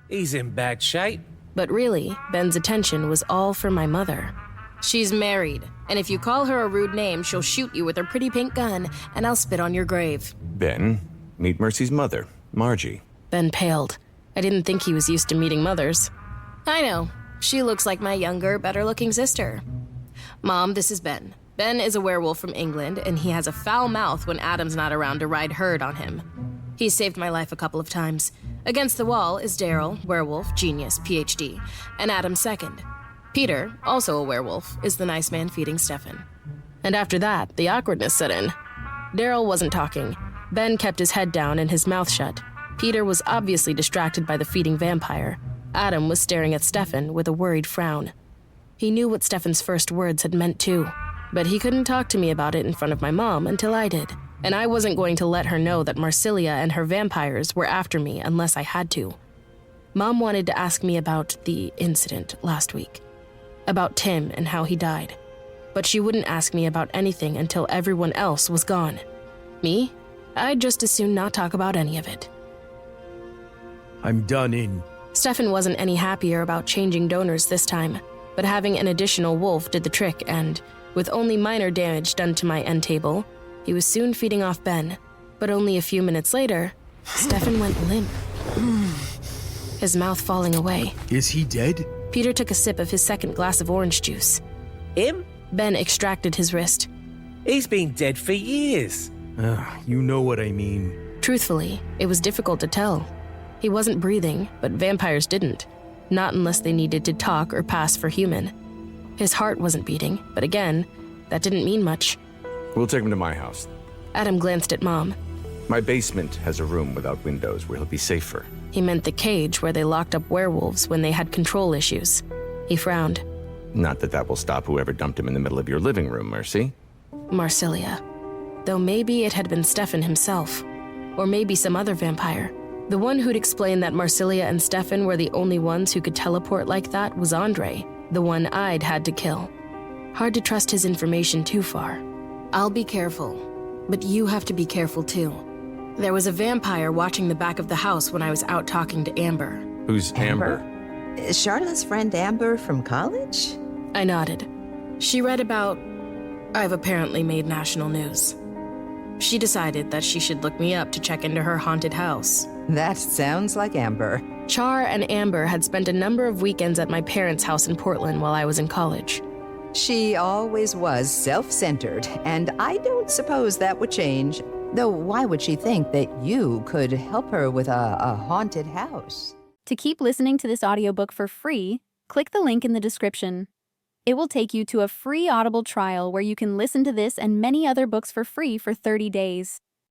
He's in bad shape. But really, Ben's attention was all for my mother. She's married, and if you call her a rude name, she'll shoot you with her pretty pink gun, and I'll spit on your grave. Ben, meet Mercy's mother, Margie. Ben paled. I didn't think he was used to meeting mothers. I know. She looks like my younger, better-looking sister. Mom, this is Ben. Ben is a werewolf from England, and he has a foul mouth when Adam's not around to ride herd on him. He's saved my life a couple of times. Against the wall is Daryl, werewolf, genius, PhD, and Adam's second. Peter, also a werewolf, is the nice man feeding Stefan. And after that, the awkwardness set in. Daryl wasn't talking. Ben kept his head down and his mouth shut. Peter was obviously distracted by the feeding vampire. Adam was staring at Stefan with a worried frown. He knew what Stefan's first words had meant too, but he couldn't talk to me about it in front of my mom until I did. And I wasn't going to let her know that Marsilia and her vampires were after me unless I had to. Mom wanted to ask me about the incident last week, about Tim and how he died. But she wouldn't ask me about anything until everyone else was gone. Me? I'd just as soon not talk about any of it. I'm done in. Stefan wasn't any happier about changing donors this time, but having an additional wolf did the trick, and with only minor damage done to my end table, he was soon feeding off Ben. But only a few minutes later, Stefan went limp, his mouth falling away. Is he dead? Peter took a sip of his second glass of orange juice. Him? Ben extracted his wrist. He's been dead for years. You know what I mean. Truthfully, it was difficult to tell. He wasn't breathing, but vampires didn't. Not unless they needed to talk or pass for human. His heart wasn't beating, but again, that didn't mean much. We'll take him to my house. Adam glanced at Mom. My basement has a room without windows where he'll be safer. He meant the cage where they locked up werewolves when they had control issues. He frowned. Not that that will stop whoever dumped him in the middle of your living room, Mercy. Marsilia. Though maybe it had been Stefan himself. Or maybe some other vampire. The one who'd explained that Marsilia and Stefan were the only ones who could teleport like that was Andre, the one I'd had to kill. Hard to trust his information too far. I'll be careful, but you have to be careful too. There was a vampire watching the back of the house when I was out talking to Amber. Who's Amber? Charlotte's friend Amber from college? I nodded. She read about... I've apparently made national news. She decided that she should look me up to check into her haunted house. That sounds like Amber. Char and Amber had spent a number of weekends at my parents' house in Portland while I was in college. She always was self-centered, and I don't suppose that would change. Though why would she think that you could help her with a haunted house? To keep listening to this audiobook for free, click the link in the description. It will take you to a free Audible trial where you can listen to this and many other books for free for 30 days.